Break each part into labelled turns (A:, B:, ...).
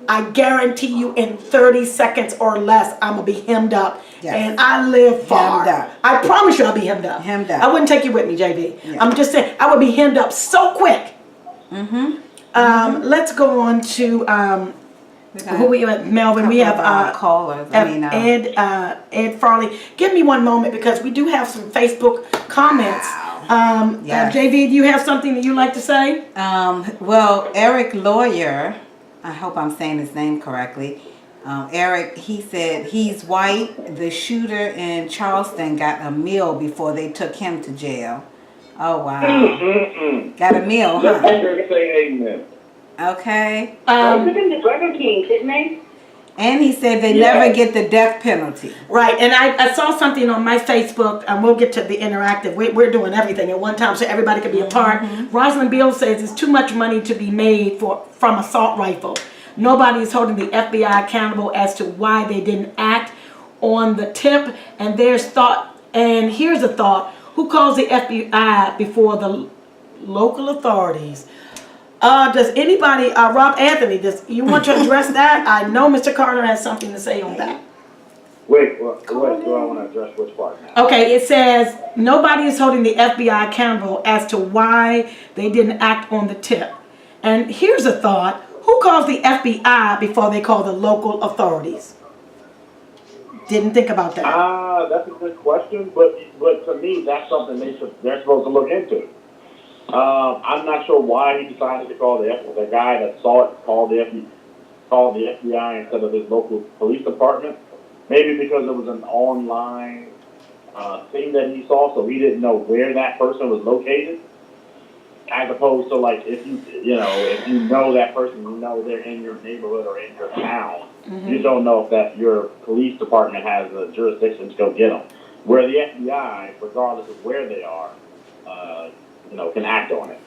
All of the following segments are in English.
A: I guarantee you in 30 seconds or less, I'm going to be hemmed up.
B: Yes.
A: And I live far.
B: Hemmed up.
A: I promise you I'll be hemmed up.
B: Hemmed up.
A: I wouldn't take you with me, JV.
B: Yeah.
A: I'm just saying, I would be hemmed up so quick. Let's go on to who we have, Melvin. We have
B: callers.
A: Ed Farley. Give me one moment because we do have some Facebook comments.
B: Yes.
A: JV, do you have something that you'd like to say?
B: Well, Eric Lawyer, I hope I'm saying his name correctly. Eric, he said he's white. The shooter in Charleston got a meal before they took him to jail. Oh, wow. Got a meal, huh?
C: Let her say amen.
B: Okay.
D: They've been to Burger King, didn't they?
B: And he said they never get the death penalty.
A: Right, and I saw something on my Facebook, and we'll get to the interactive. We're doing everything at one time so everybody can be a part. Rosalind Beal says it's too much money to be made from assault rifle. Nobody is holding the FBI accountable as to why they didn't act on the tip. And here's a thought. Who calls the FBI before the local authorities? Does anybody, Rob Anthony, you want to address that? I know Mr. Carter has something to say on that.
C: Wait, do I want to address which part now?
A: Okay, it says nobody is holding the FBI accountable as to why they didn't act on the tip. And here's a thought. Who calls the FBI before they call the local authorities? Didn't think about that.
C: That's a good question, but to me, that's something they're supposed to look into. I'm not sure why he decided to call the guy that saw it called the FBI instead of his local police department. Maybe because it was an online thing that he saw, so he didn't know where that person was located. As opposed to like if you know that person, you know they're in your neighborhood or in your town. You don't know if that your police department has a jurisdiction to go get them. Where the FBI, regardless of where they are, can act on it.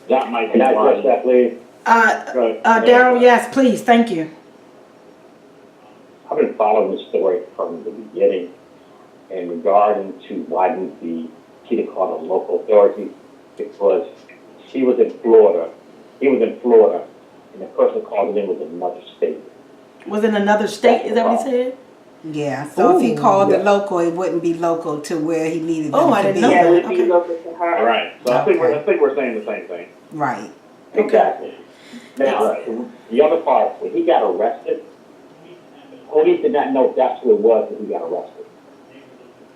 C: That might be why. That, please?
A: Daryl, yes, please, thank you.
E: I've been following this story from the beginning in regarding to why didn't the kid call the local authorities, because she was in Florida, he was in Florida, and the person called him was in another state.
A: Was in another state, is that what he said?
B: Yeah, so if he called the local, it wouldn't be local to where he needed them to be.
A: Oh, I didn't know
D: Yeah,
A: that.
D: it would be local to her.
C: Right. So I think we're saying the same thing.
B: Right.
E: Exactly. Now, the other part, when he got arrested, police did not know that's who it was when he got arrested.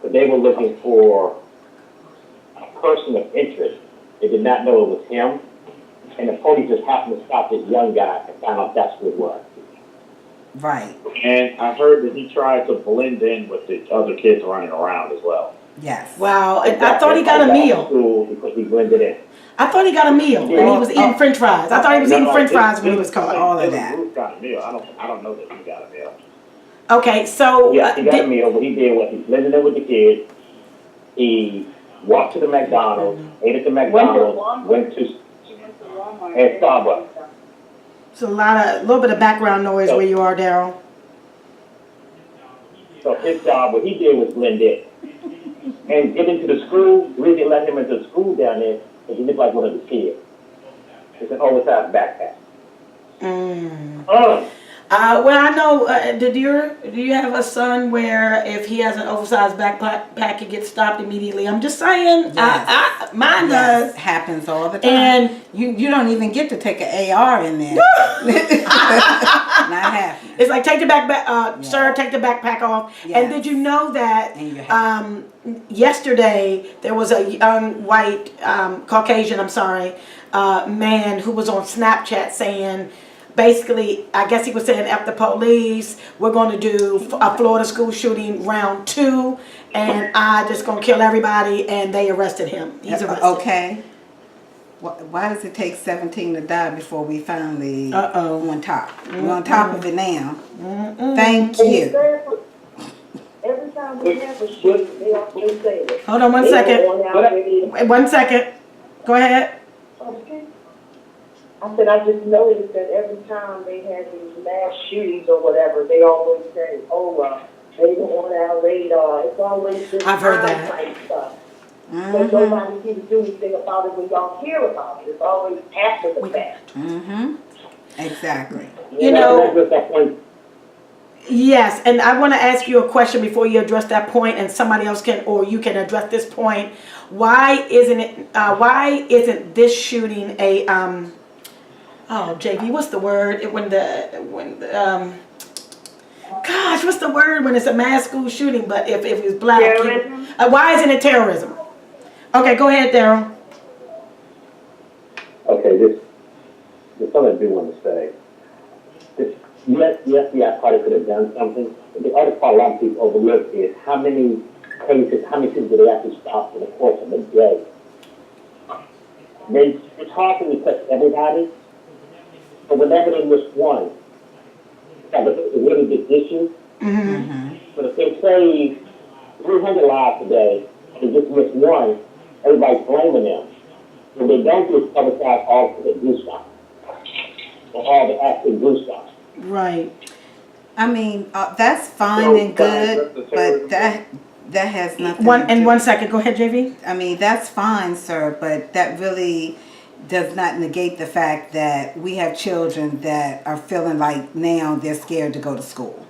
E: But they were looking for a person of interest. They did not know it was him. And the police just happened to stop this young guy and found out that's who it was.
B: Right.
C: And I heard that he tried to blend in with the other kids running around as well.
B: Yes.
A: Wow, I thought he got a meal.
E: Because he blended in.
A: I thought he got a meal and he was eating French fries. I thought he was eating French fries when he was caught.
B: All of that.
C: Bruce got a meal. I don't know that he got a meal.
A: Okay, so
E: Yeah, he got a meal. What he did was he blended in with the kids. He walked to the McDonald's, ate at the McDonald's, went to and Starbucks.
A: it's a little bit of background noise where you are, Daryl.
E: So his job, what he did was blend in. And get into the school, really didn't let him into the school down there, because he looked like one of the kids. It's an oversized backpack.
A: Well, I know. Do you have a son where if he has an oversized backpack, he gets stopped immediely? I'm just saying.
B: Yes.
A: Mine does.
B: Happens all the time.
A: And
B: you don't even get to take an AR in there. Not happening.
A: It's like take the backpack, sir. Take the backpack off.
B: Yes.
A: And did you know that yesterday there was a young white Caucasian, man who was on Snapchat saying, basically, I guess he was saying, F the police, we're going to do a Florida school shooting round 2, and I just going to kill everybody, and they arrested him. He's arrested.
B: Okay. Why does it take 17 to die before we finally on top? We're on top of it now. Thank you.
D: Every time we have a shooting, they always say it.
A: Hold on 1 second. 1 second. Go ahead.
D: Okay. I said, I just noticed that every time they had these mass shootings or whatever, they always say, they don't want our radar. It's always this
A: I've heard that.
D: type stuff. But nobody seems to do anything about it when y'all hear about it. It's always after the fact.
B: Exactly.
A: You know,
E: That's that point.
A: yes, and I want to ask you a question before you address that point, and somebody else can, or you can address this point. Why isn't this shooting a oh, JV, what's the word? Gosh, what's the word when it's a mass school shooting? But if it's black,
D: Terrorism?
A: why isn't it terrorism? Okay, go ahead, Daryl.
E: Okay, there's something I do want to say. Yes, the FBI probably could have done something, but the other part a lot of people overlook is how many people do they actually stop in the course of a day? It's hard to touch everybody, but whenever they miss one, it's a really big issue.
B: Mm-hmm.
E: But if they save 300 lives today, and they just miss one, everybody's blaming them. What they don't do is publicize all the blue stuff, or all the actual blue stuff.
A: Right.
B: I mean, that's fine and good, but that has nothing.
A: One second. Go ahead, JV.
B: I mean, that's fine, sir, but that really does not negate the fact that we have children that are feeling like now they're scared to go to school.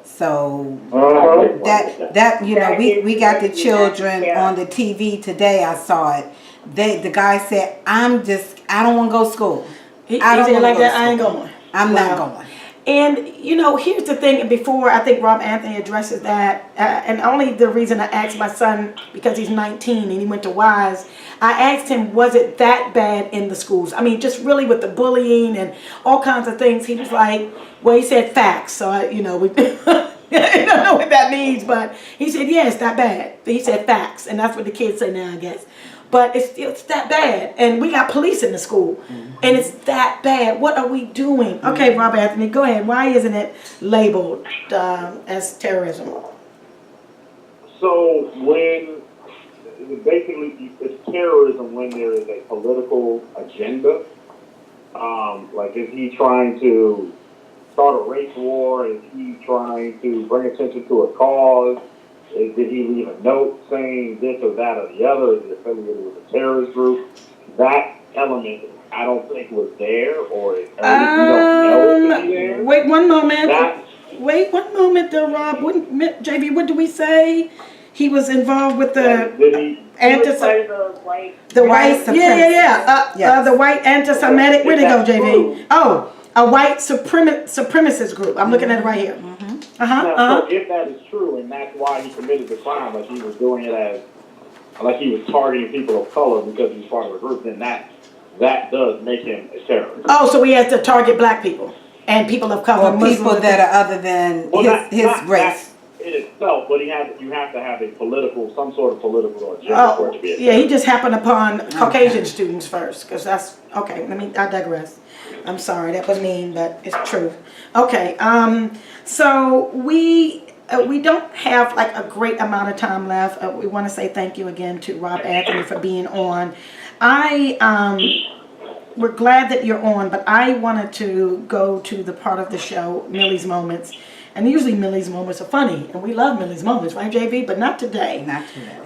B: So that you know, we got the children on the TV today. I saw it. The guy said, I don't want to go to school.
A: I don't like that. I ain't going.
B: I'm not going.
A: And, you know, here's the thing. Before I think Rob Anthony addresses that, and only the reason I asked my son, because he's 19 and he went to Wise, I asked him, was it that bad in the schools? I mean, just really with the bullying and all kinds of things. He was like, well, he said facts. So, I don't know what that means, but he said, yeah, it's that bad. He said facts. And that's what the kids say now, I guess. But it's that bad. And we got police in the school. Mm-hmm. And it's that bad. What are we doing? Mm-hmm. Okay, Rob Anthony, go ahead. Why isn't it labeled as terrorism?
C: So when, basically, it's terrorism when there is a political agenda. Like, is he trying to start a race war? Is he trying to bring attention to a cause? Did he leave a note saying this or that or the other? Is he affiliated with a terrorist group? That element, I don't think was there, or we don't know it to be there.
A: Wait one moment, though, Rob. JV, what do we say? He was involved with the white anti-Semitic. Where'd they go, JV? Oh, a white supremacist group. I'm looking at it right here. Mm-hmm.
C: So if that is true, and that's why he committed the crime, like he was doing it like he was targeting people of color because he's part of a group, then that does make him a terrorist.
A: Oh, so he has to target black people and people of color,
B: or people that are other than his race.
C: In itself, but you have to have some sort of political agenda for it to be a terrorist.
A: Yeah, he just happened upon Caucasian students first, because that's okay. I digress. I'm sorry, that was mean, but it's true. Okay, so we don't have like a great amount of time left. We want to say thank you again to Rob Anthony for being on. We're glad that you're on, but I wanted to go to the part of the show, Millie's Moments. And usually Millie's Moments are funny, and we love Millie's Moments, right, JV? But not today.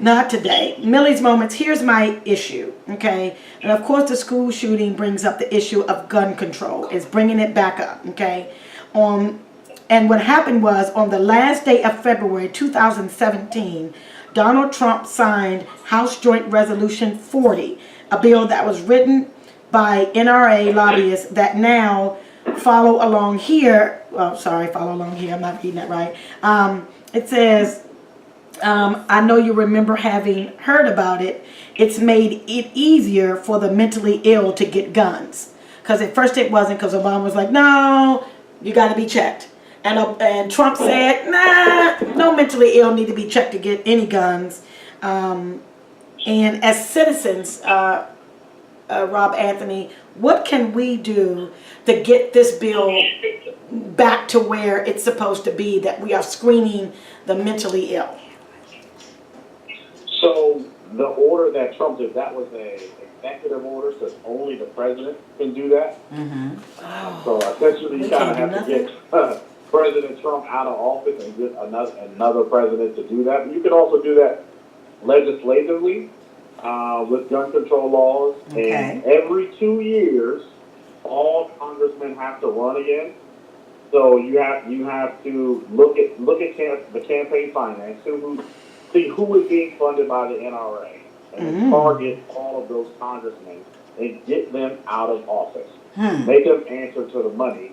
A: Not today. Millie's Moments, here's my issue, okay? And of course the school shooting brings up the issue of gun control. It's bringing it back up, okay? And what happened was, on the last day of February 2017, Donald Trump signed House Joint Resolution 40, a bill that was written by NRA lobbyists that now follow along here. Follow along here. I'm not reading that right. It says, I know you remember having heard about it. It's made it easier for the mentally ill to get guns. Because at first it wasn't, because Obama was like, no, you got to be checked. And Trump said, nah, no mentally ill need to be checked to get any guns. And as citizens, Rob Anthony, what can we do to get this bill back to where it's supposed to be, that we are screening the mentally ill?
C: So the order that Trump did, that was an executive order, so only the president can do that.
B: Mm-hmm.
C: So essentially you kind of have to get President Trump out of office and get another president to do that. But you can also do that legislatively with gun control laws. Okay. And every 2 years, all congressmen have to run again. So you have to look at the campaign finance, see who is being funded by the NRA, and then target all of those congressmen and get them out of office. Make them answer to the money,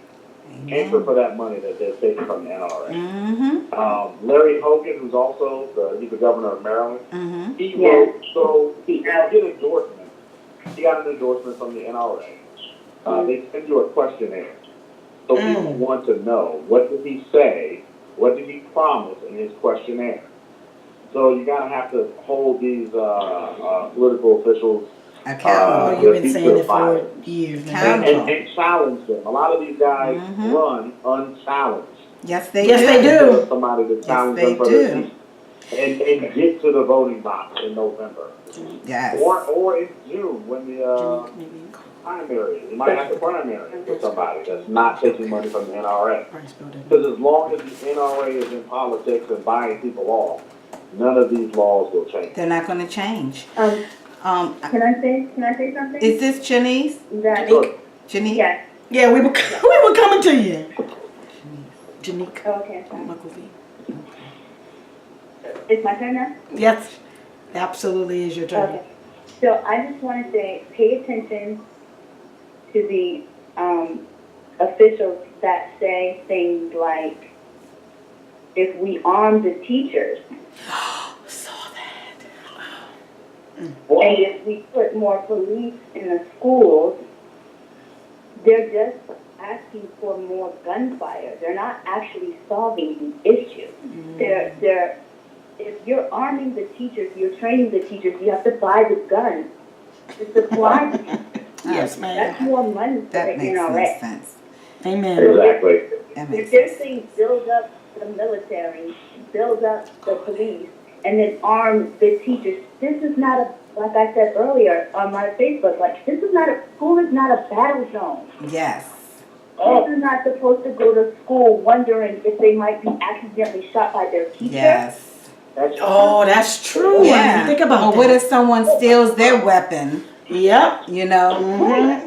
C: answer for that money that they're taking from the NRA. Larry Hogan, who's also he's the governor of Maryland, he wrote, so he got an endorsement. He got an endorsement from the NRA. They send you a questionnaire. So people want to know, what did he say? What did he promise in his questionnaire? So you gotta have to hold these political officials
B: accountable.
A: You've been saying it for years now.
C: And challenge them. A lot of these guys run unchallenged.
B: Yes, they
A: do.
C: Somebody to challenge them for their seat and get to the voting box in November.
B: Yes.
C: Or in June when the primary. You might have to primary with somebody that's not taking money from the NRA. Because as long as the NRA is in politics and buying people off, none of these laws will change.
B: They're not going to change.
D: Can I say something?
B: Is this Janice?
C: Sure.
B: Janice?
D: Yes.
A: Yeah, we were coming to you. Janique.
D: Okay.
A: McElvey.
D: It's my turn now?
A: Yes, absolutely is your turn.
D: Okay. So I just want to say, pay attention to the officials that say things like, if we arm the teachers,
A: Saw that.
D: and if we put more police in the schools, they're just asking for more gunfire. They're not actually solving the issue. If you're arming the teachers, you're training the teachers, you have to buy the guns to supply them.
A: Yes, ma'am.
D: That's more money for
B: That
D: the
B: makes
D: NRA.
B: sense.
A: Amen.
C: Exactly.
B: That
D: If
B: makes
D: they're
B: sense.
D: saying build up the military, build up the police, and then arm the teachers, this is not a, like I said earlier on my Facebook, like school is not a battle zone.
B: Yes.
D: Kids are not supposed to go to school wondering if they might be accidentally shot by their teacher.
B: Yes.
A: Oh, that's true. I
B: Yeah.
A: didn't think about
B: Or what
A: that.
B: if someone steals their weapon?
A: Yep.
B: You know?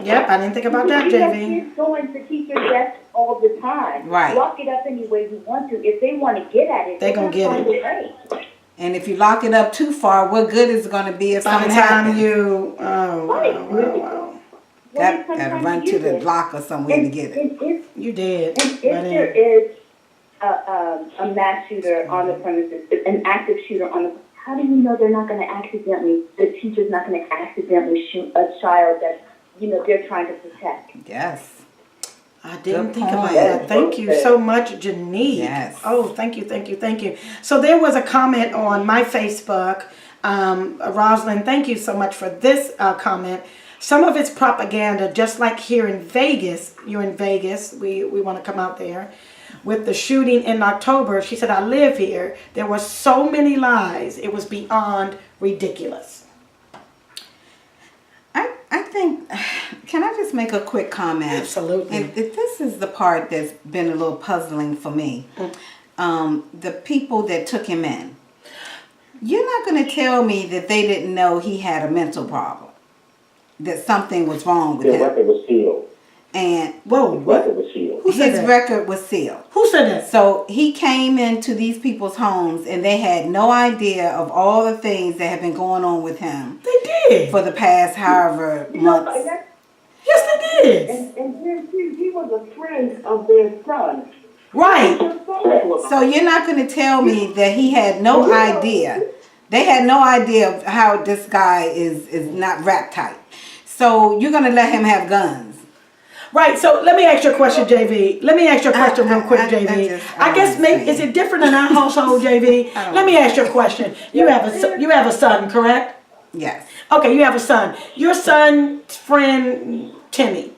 A: Yep, I didn't think about that,
D: You have
A: JV.
D: kids going to teacher desk all the time.
B: Right.
D: Lock it up any way you want to. If they want to get at it,
A: They gonna get
D: find
A: it.
D: a way.
B: And if you lock it up too far, what good is it going to be if
A: By
B: something
A: the time
B: happens?
A: wow.
B: Got to run to the locker somewhere to get it.
D: And if
A: You did.
D: And if
A: But
D: there is a mass shooter on the premises, an active shooter on the, how do you know they're not going to accidentally, the teacher's not going to accidentally shoot a child that, they're trying to protect?
B: Yes.
A: I didn't
B: Good
A: think about
B: point.
A: that. Thank you so much, Janique.
B: Yes.
A: Oh, thank you. So there was a comment on my Facebook. Rosalind, thank you so much for this comment. Some of it's propaganda, just like here in Vegas. You're in Vegas. We want to come out there. With the shooting in October, she said, I live here. There were so many lies. It was beyond ridiculous.
B: I think, can I just make a quick comment?
A: Absolutely.
B: And this is the part that's been a little puzzling for me. The people that took him in. You're not going to tell me that they didn't know he had a mental problem. That something was wrong with
E: His
B: him.
E: record was sealed.
B: And
A: Whoa,
E: His
A: what?
E: record was sealed.
A: Who said
B: his
A: that?
B: record was sealed.
A: Who said that?
B: So he came into these people's homes and they had no idea of all the things that have been going on with him
A: They did.
B: for the past however months.
A: Yes, they did.
D: And then he was a friend of their son.
A: Right.
B: So you're not going to tell me that he had no idea. They had no idea of how this guy is not rap tight. So you're going to let him have guns.
A: Right, so let me ask you a question, JV. Let me ask you a question real quick, JV. I guess maybe, is it different in our household, JV? Let me ask you a question. You have a son, correct?
B: Yes.
A: Okay, you have a son. Your son's friend, Timmy.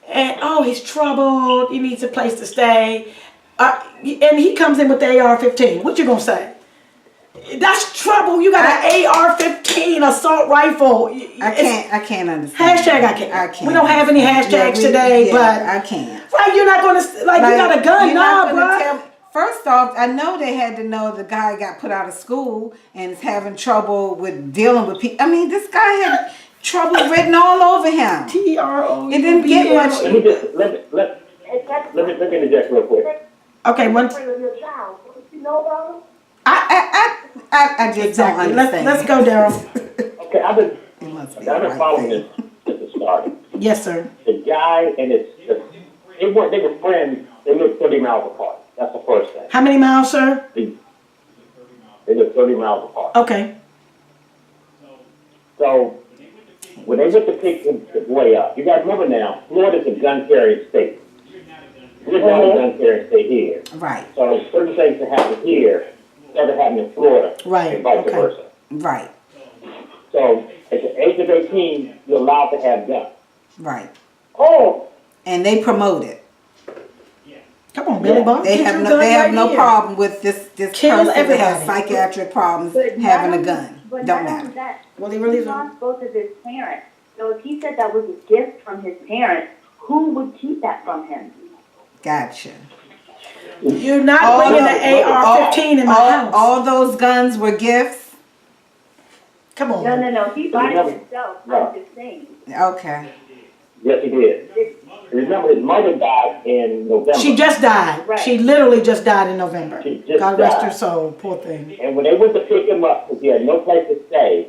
A: And, he's troubled. He needs a place to stay. And he comes in with the AR-15. What you gonna say? That's trouble. You got an AR-15 assault rifle.
B: I can't understand.
A: Hashtag I can't. We don't have any hashtags today, but
B: I can't.
A: Right, you're not gonna you got a gun,
B: you're
A: nah,
B: not gonna
A: bro.
B: tell me. First off, I know they had to know the guy got put out of school and is having trouble with dealing with people. I mean, this guy
A: Trouble.
B: written all over him.
A: T-R-O.
B: It didn't get much.
E: Let me just, let me interject real quick.
A: Okay, one.
D: Your child. You know about him?
B: I just
A: Exactly.
B: don't
A: Let's
B: understand.
A: go, Daryl.
E: Okay, I've
B: It must be
E: been
B: the right
E: following
B: thing.
E: this since it started.
A: Yes, sir.
E: The guy and they were friends, they lived 30 miles apart. That's the first thing.
A: How many miles, sir?
E: They lived 30 miles apart.
A: Okay.
E: So, when they went to pick the boy up, you gotta remember now, Florida's a gun carrying state. We're not a gun carrying state here.
B: Right,
E: So certain things that happen here, never happen in Florida.
A: Right,
E: And vice
A: okay.
E: versa.
B: right,
E: So, at the age of 18, you're allowed to have guns.
B: right.
E: Oh,
B: And they promote it.
A: Come on, Billy Bob.
B: They
A: Get
B: have
A: your
B: no,
A: gun
B: they have
A: right
B: no
A: here.
B: problem with this
A: Kill
B: person that has
A: everybody.
B: psychiatric problems
D: But
B: having
D: not
B: a
D: only-
B: gun.
D: But
B: Don't
D: not
B: matter.
D: only that,
A: Well, he really
D: he
A: is.
D: lost both of his parents. So if he said that was a gift from his parents, who would keep that from him?
B: Gotcha.
A: You're not
B: All
A: bringing
B: the-
A: the AR-15 in my house.
B: All those guns were gifts?
A: Come on.
D: No. He bought it
E: Remember-
D: himself.
E: No.
D: I'm just saying.
B: Okay.
E: yes, he did. Remember, his mother died in November.
A: She just died.
D: Right.
A: She literally just died in November.
E: She just
A: God rest
E: died.
A: her soul. Poor thing.
E: And when they went to pick him up, because he had no place to stay,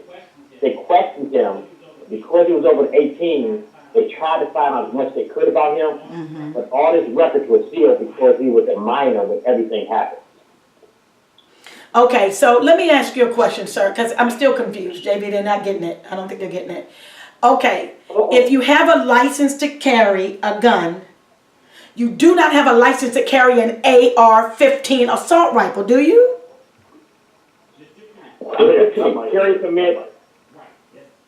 E: they questioned him. Because he was over 18, they tried to find out as much as they could about him, but all his records were sealed because he was a minor when everything happened.
A: Okay, so let me ask you a question, sir, because I'm still confused. JB, they're not getting it. I don't think they're getting it. Okay, if you have a license to carry a gun, you do not have a license to carry an AR-15 assault rifle, do you?
E: There's a carry permit.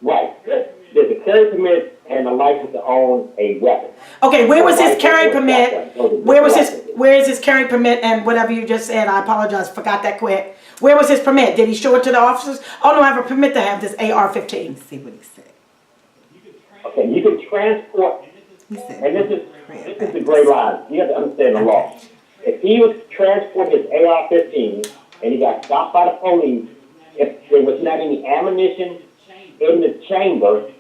E: Right. There's a carry permit and a license to own a weapon.
A: Okay, where was his carry permit? Where is his carry permit and whatever you just said? I apologize, forgot that quick. Where was his permit? Did he show it to the officers? Oh no, I have a permit to have this AR-15.
B: Let's see what he said.
E: Okay, you can transport,
B: He said,
E: and this is the great line. You have to understand the law. If he was transporting his AR-15 and he got stopped by the police, if there was not any ammunition in the chamber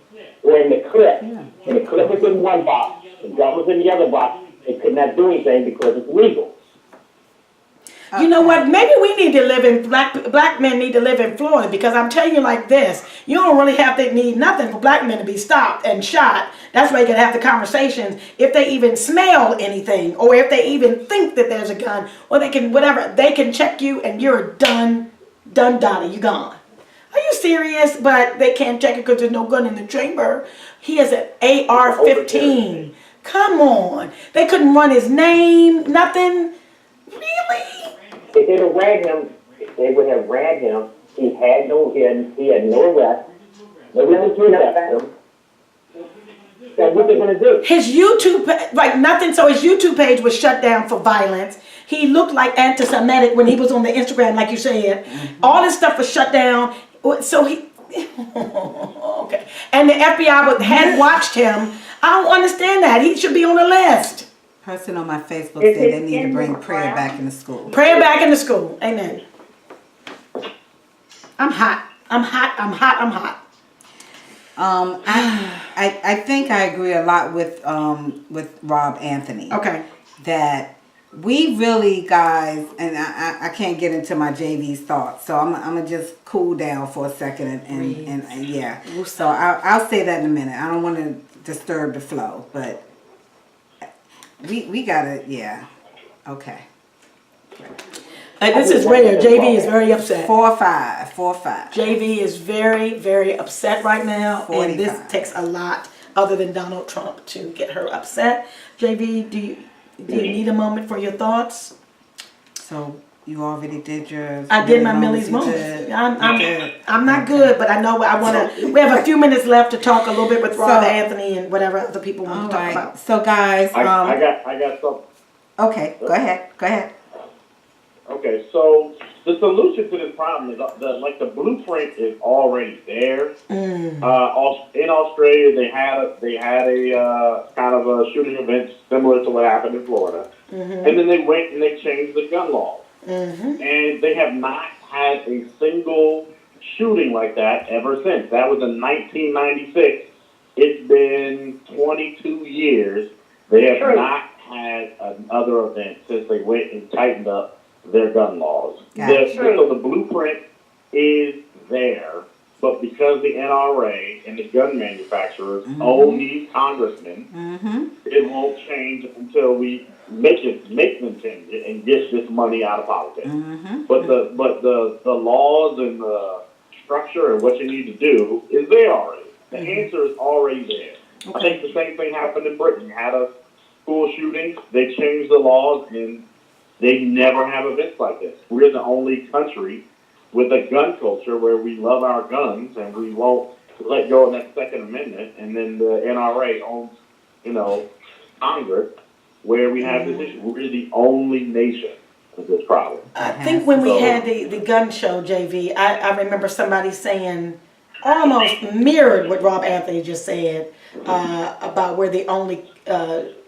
E: or in the clip, and the clip was in one box, the gun was in the other box, they could not do anything because it's legal.
A: You know what? Maybe we need to live in black men need to live in Florida, because I'm telling you like this, you don't really have to need nothing for black men to be stopped and shot. That's why you can have the conversations. If they even smell anything, or if they even think that there's a gun, or they can whatever, they can check you and you're done, Donnie, you gone. Are you serious? But they can't check it because there's no gun in the chamber. He has an AR-15. Come on. They couldn't run his name, nothing. Really?
E: If they'd have ran him, if they would have ran him, he had no arrest. No reason to arrest him. So what they gonna do?
A: His YouTube, like nothing, so his YouTube page was shut down for violence. He looked like anti-Semitic when he was on the Instagram, like you said. All his stuff was shut down. So he, okay. And the FBI had watched him. I don't understand that. He should be on the list.
B: person on my Facebook
D: Is
B: said
D: it
B: they need to
D: in
B: bring
D: the
B: prayer
D: ground?
B: back into school.
A: Prayer back in the school. Amen. I'm hot. I'm hot. I'm hot. I'm hot.
B: I think I agree a lot with Rob Anthony.
A: Okay.
B: That we really, guys, and I can't get into my JV's thoughts, so I'm gonna just cool down for a second and yeah. So I'll say that in a minute. I don't want to disturb the flow, but we gotta, yeah, okay.
A: This is rare. JV is very upset.
B: 4-5.
A: JV is very, very upset right now, and this
B: 45.
A: takes a lot other than Donald Trump to get her upset. JV, do you need a moment for your thoughts?
B: So you already did yours.
A: I did my Millie's moment. I'm not good, but I know I want to. We have a few minutes left to talk a little bit with Rob Anthony and whatever other people want to talk about.
B: So guys,
C: I got something.
B: okay, go ahead.
C: Okay, so the solution to this problem is the blueprint is already there. In Australia, they had a kind of a shooting event similar to what happened in Florida, and then they went and they changed the gun law, and they have not had a single shooting like that ever since. That was in 1996 it's been 22 years. They have
D: True.
C: not had another event since they went and tightened up their gun laws.
B: Gotcha.
C: So the blueprint is there, but because the NRA and the gun manufacturers own these congressmen, it won't change until we make them change it and get this money out of politics. But the laws and the structure and what you need to do is there already. The answer is already there. I think the same thing happened in Britain. You had a school shooting, they changed the laws, and they never have events like this. We're the only country with a gun culture where we love our guns and we won't let go of that Second Amendment, and then the NRA owns, Congress, where we have this issue. We're the only nation with this problem.
A: I think when we had the gun show, JV, I remember somebody saying, almost mirrored what Rob Anthony just said, about we're the only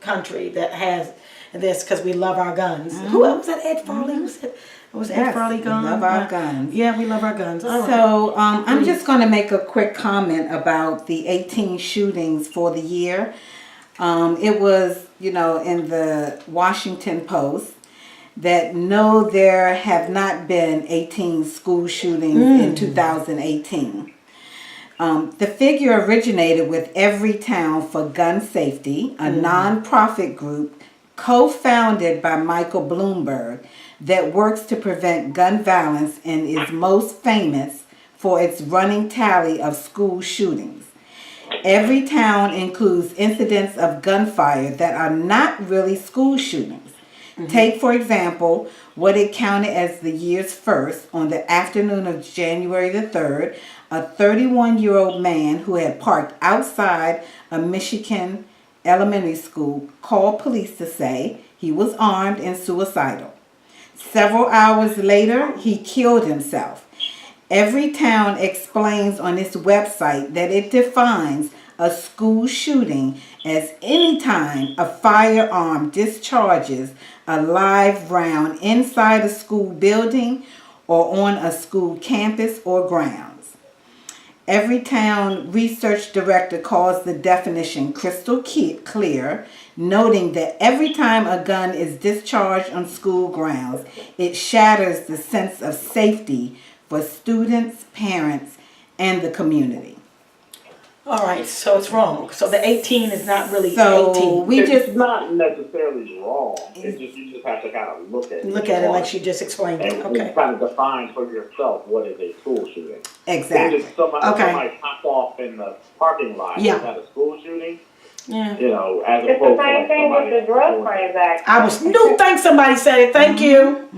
A: country that has this because we love our guns. Who else was that? Ed Farley? Who said, was Ed Farley gone?
B: We love our guns.
A: Yeah, we love our guns. All right.
B: So I'm just going to make a quick comment about the 18 shootings for the year. It was, in the Washington Post that no, there have not been 18 school shootings in 2018. The figure originated with Everytown for Gun Safety, a nonprofit group co-founded by Michael Bloomberg that works to prevent gun violence and is most famous for its running tally of school shootings. Everytown includes incidents of gunfire that are not really school shootings. Take, for example, what it counted as the year's first. On the afternoon of January the 3rd, a 31-year-old man who had parked outside a Michigan elementary school called police to say he was armed and suicidal. Several hours later, he killed himself. Everytown explains on its website that it defines a school shooting as any time a firearm discharges a live round inside a school building or on a school campus or grounds. Everytown research director calls the definition crystal clear, noting that every time a gun is discharged on school grounds, it shatters the sense of safety for students, parents, and the community.
A: All right, so it's wrong. So the 18 is not really
B: So
A: 18.
C: It's not necessarily wrong. You just have to kind of look at it.
A: Look at it like she just explained it.
C: And
A: Okay.
C: kind of define for yourself what is a school shooting.
B: Exactly.
C: If somebody popped off in the parking lot,
A: Yeah.
C: is that a school shooting?
A: Yeah.
C: As
D: It's
C: opposed
D: the
C: to
D: same thing with the drug transaction.
A: Thanks somebody said it. Thank you.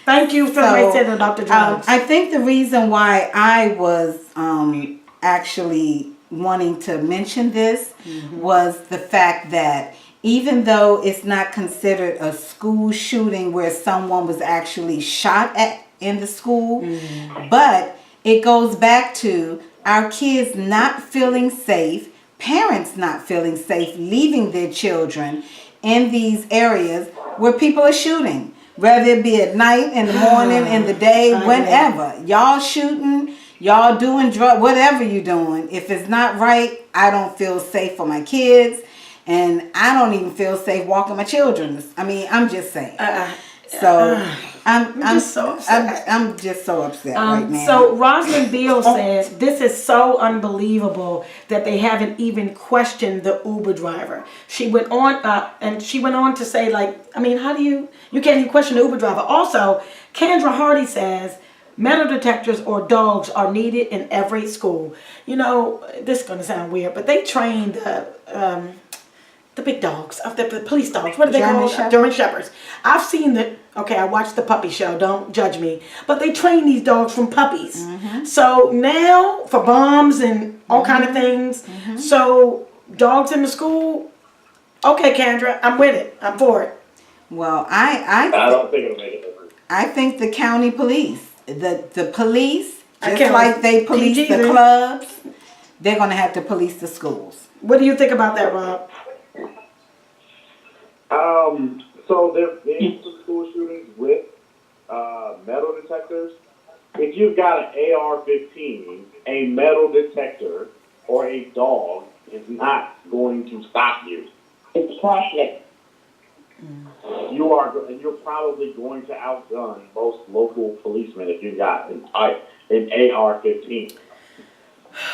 A: Thank you. Somebody said it about the drugs.
B: I think the reason why I was actually wanting to mention this was the fact that even though it's not considered a school shooting where someone was actually shot at in the school, but it goes back to our kids not feeling safe, parents not feeling safe, leaving their children in these areas where people are shooting, whether it be at night, in the morning, in the day, whenever. Y'all shooting, y'all doing drugs, whatever you're doing. If it's not right, I don't feel safe for my kids, and I don't even feel safe walking my children. I mean, I'm just saying. I'm just so upset. I'm just so upset right now.
A: So Rosalind Beal says this is so unbelievable that they haven't even questioned the Uber driver. She went on to say, how do you can't even question the Uber driver. Also, Kendra Hardy says metal detectors or dogs are needed in every school. This is going to sound weird, but they train the big dogs, the police dogs. What are they called? German Shepherds. I've seen I watched the puppy show. Don't judge me. But they train these dogs from puppies. So now for bombs and all kind of things. So dogs in the school. Okay, Kendra, I'm with it. I'm for it.
B: Well,
C: I don't think it'll make a difference.
B: I think the county police, the police, just
A: can't
B: like they police
A: PG
B: the
A: then.
B: clubs, they're going to have to police the schools.
A: What do you think about that, Rob?
C: So there've been some school shootings with metal detectors. If you've got an AR-15, a metal detector, or a dog is not going to stop you.
D: It's profit.
C: You're probably going to outgun most local policemen if you got an AR-15.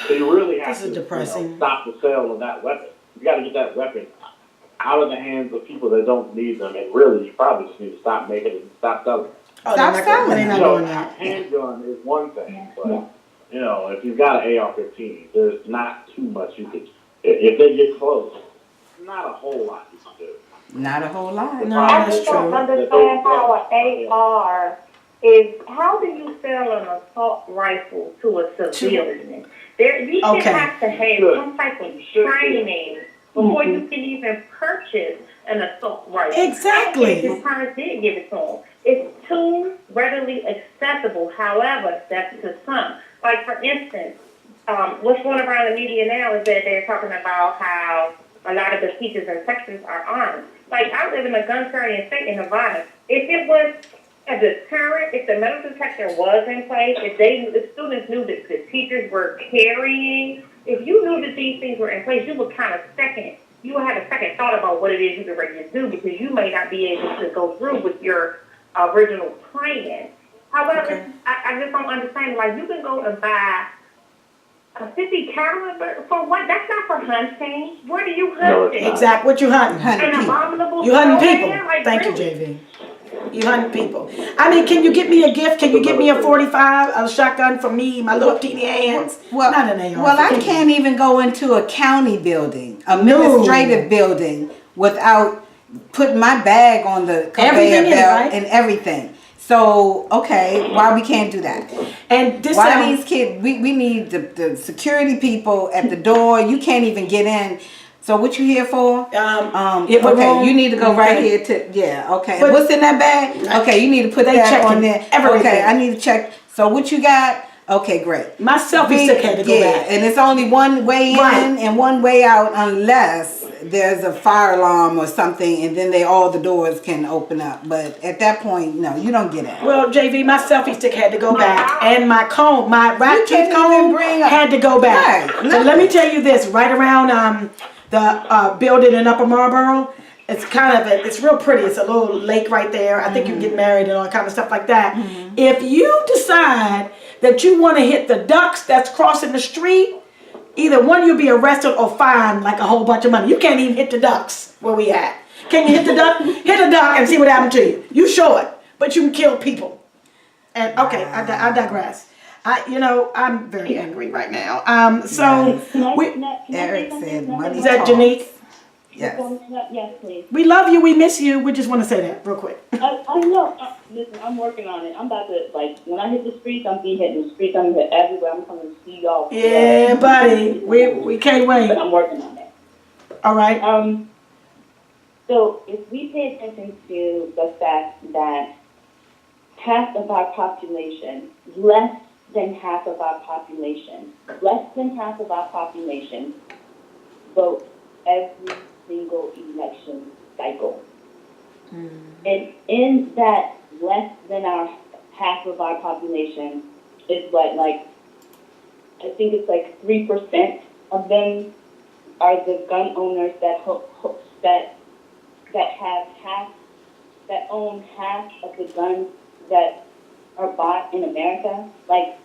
C: So you really have
A: This is
C: to
A: depressing.
C: stop the sale of that weapon. You got to get that weapon out of the hands of people that don't need them, and really, you probably just need to stop making it and stop selling it.
A: Oh,
B: Stop
A: they're
B: selling
A: not
B: it.
A: doing
C: A
A: that.
C: handgun is one thing, but if you've got an AR-15, there's not too much you could. If they get close, not a whole lot you can do.
B: Not a whole lot.
A: No,
F: I
A: that's
F: just don't
A: true.
F: understand how an AR is, how do you sell an assault rifle to a civilian? You should
A: Okay.
F: have to have some type of training before you can even purchase an assault rifle.
A: Exactly.
F: His parents did give it to him. It's too readily accessible, however, that's to some. Like, for instance, what's going around the media now is that they're talking about how a lot of the teachers in Texas are armed. Like, I live in a gun-carrying state in Nevada. If it was a deterrent, if the metal detector was in place, if students knew that the teachers were carrying, if you knew that these things were in place, you would have a second thought about what it is you're ready to do, because you may not be able to go through with your original plan. However, I just don't understand. Like, you can go and buy a 50 caliber for what? That's not for hunting. What are you hunting?
A: Exactly. What you hunting?
B: Hunting
F: An
B: people.
F: abominable
A: You hunting people.
F: snowman? Like,
A: Thank you,
F: really?
A: JV. You hunting people. I mean, can you get me a gift? Can you get me a 45, a shotgun for me, my little teeny hands?
B: Well,
A: Not an AR.
B: well, I can't even go into a county building, administrative building, without putting my bag on the conveyor
A: Everything in it,
B: belt
A: right?
B: and everything. So, okay, why we can't do that?
A: And this
B: Why these kids, we need the security people at the door. You can't even get in. So what you here for?
A: yeah, what
B: Okay,
A: room?
B: you need to go right
A: Okay.
B: here to, okay.
A: But-
B: What's in that bag? Okay, you need to put
A: They
B: that
A: checking
B: on there.
A: everything.
B: Okay, I need to check. So what you got? Okay, great.
A: My selfie stick had to go back.
B: And it's only one way in
A: Right.
B: and one way out, unless there's a fire alarm or something, and then all the doors can open up. But at that point, no, you don't get it.
A: Well, JV, my selfie stick had to go back, and my comb, my rat
B: You can't
A: tooth
B: even
A: comb
B: bring up-
A: had to go back.
B: Right,
A: But let me tell you this: right around the building in Upper Marlboro, it's kind of it's real pretty. It's a little lake right there. I think you can get married and all kind of stuff like that. If you decide that you want to hit the ducks that's crossing the street, either one, you'll be arrested or fined like a whole bunch of money. You can't even hit the ducks where we at. Can you hit the duck? Hit a duck and see what happened to you. You show it, but you can kill people. And okay, I digress. I'm very angry right now.
B: Eric said money
A: Is that
B: talks.
A: Janique?
B: Yes.
D: Yes, please.
A: We love you. We miss you. We just want to say that real quick.
D: I know. Listen, I'm working on it. I'm about to, when I hit the streets, I'm being hit in the streets. I'm hit everywhere. I'm coming to see y'all.
A: Yeah, buddy. We can't wait.
D: But I'm working on it.
A: All right.
D: So if we pay attention to the fact that half of our population, less than half of our population vote every single election cycle. And in that less than half of our population is I think it's like 3% of them are the gun owners that own half of the guns that are bought in America. Like,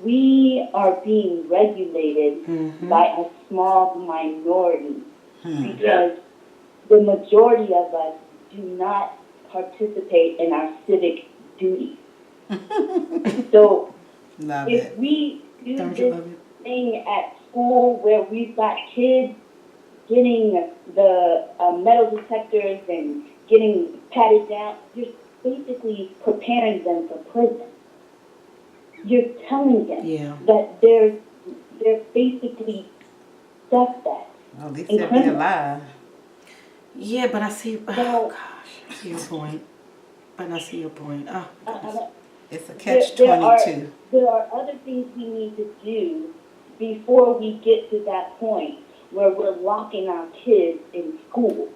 D: we are being regulated by a small minority because the majority of us do not participate in our civic duties. So
B: Love
D: if
B: it.
D: we do
A: Don't you
D: this
A: love it?
D: thing at school where we've got kids getting the metal detectors and getting patted down, you're basically preparing them for prison. You're telling them that they're basically suspects.
B: Oh, they said be alive.
A: Yeah, but I see.
D: So-
A: Oh gosh, I see your point. But I see your point. Oh, goodness.
B: It's a catch-22.
D: There are other things we need to do before we get to that point where we're locking our kids in school.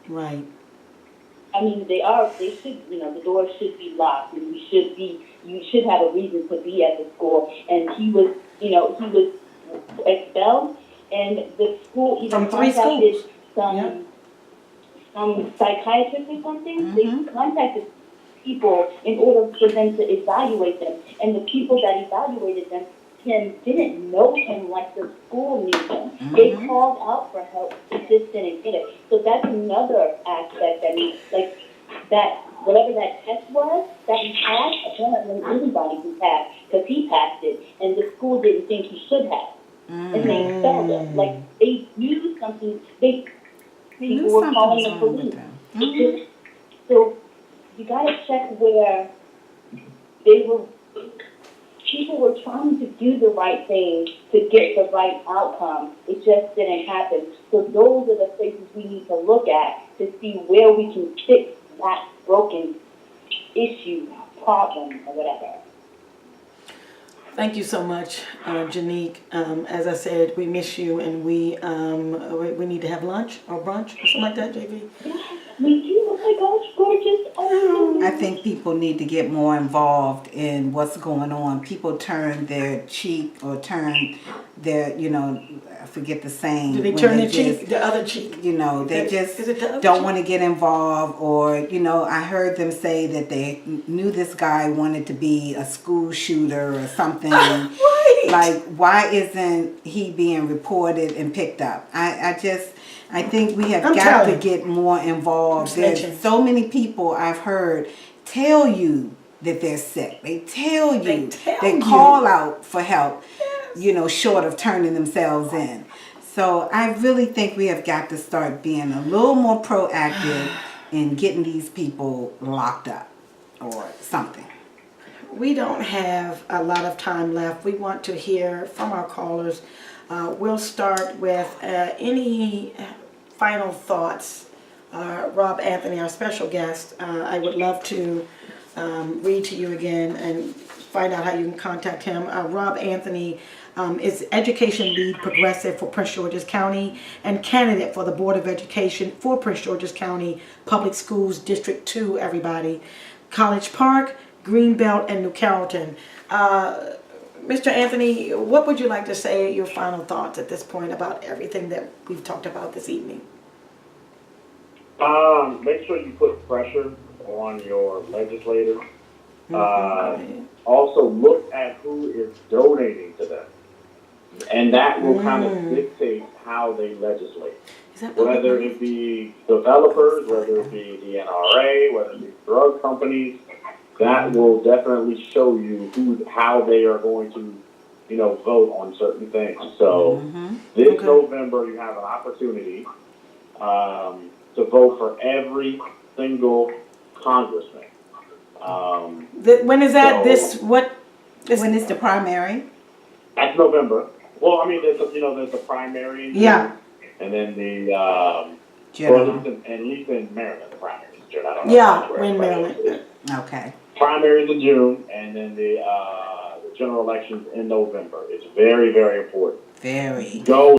A: Right.
D: I mean, they should, the doors should be locked, and you should have a reason to be at the school. And he was expelled, and the school even
A: From 3
D: contacted
A: schools.
D: some
A: Yeah.
D: Psychiatrists or something. They contacted people in order for them to evaluate them, and the people that evaluated them didn't know him like the school knew him. They called out for help, they just didn't get it. So that's another aspect that means, like, that whatever that test was that he passed, apparently anybody can pass, because he passed it, and the school didn't think he should have. And they expelled him. Like, they knew something, people were calling the police. So you gotta check where people were trying to do the right thing to get the right outcome. It just didn't happen. So those are the places we need to look at to see where we can fix that broken issue, problem, or whatever.
A: Thank you so much, Janique. As I said, we miss you, and we need to have lunch or brunch or something like that, JV.
D: Me too. Oh my gosh, gorgeous. Oh,
B: I think people need to get more involved in what's going on. People turn their cheek or turn their, I forget the saying.
A: Do they
B: when
A: turn their
B: just,
A: cheek, the other cheek?
B: They just
A: Is it the other
B: don't
A: cheek?
B: want to get involved, or, I heard them say that they knew this guy wanted to be a school shooter or something.
A: Right.
B: Like, why isn't he being reported and picked up? I think we have
A: I'm
B: got to
A: telling.
B: get more involved.
A: I'm
B: There's
A: snitching.
B: so many people I've heard tell you that they're sick. They tell you. They call out for help, short of turning themselves in. So I really think we have got to start being a little more proactive in getting these people locked up or something.
A: We don't have a lot of time left. We want to hear from our callers. We'll start with any final thoughts. Rob Anthony, our special guest, I would love to read to you again and find out how you can contact him. Rob Anthony is Education Lead Progressive for Prince George's County and candidate for the Board of Education for Prince George's County Public Schools District 2, everybody. College Park, Greenbelt, and New Carrolton. Mr. Anthony, what would you like to say, your final thoughts at this point about everything that we've talked about this evening?
C: Make sure you put pressure on your legislators. Also look at who is donating to them. And that will kind of dictate how they legislate. Whether it be developers, whether it be the NRA, whether it be drug companies, that will definitely show you how they are going to, vote on certain things. So this November, you have an opportunity to vote for every single congressman.
A: When is that?
B: When is the primary?
C: That's November. Well, I mean, there's the primary. In June,
A: Yeah.
C: And then the
B: General.
C: at least in Maryland, the primary is in June. I don't know.
A: Yeah,
C: where
A: in
C: everybody
A: Maryland.
C: is.
B: Okay.
C: Primaries in June, and then the general elections in November. It's very, very important.
B: Very.
C: Go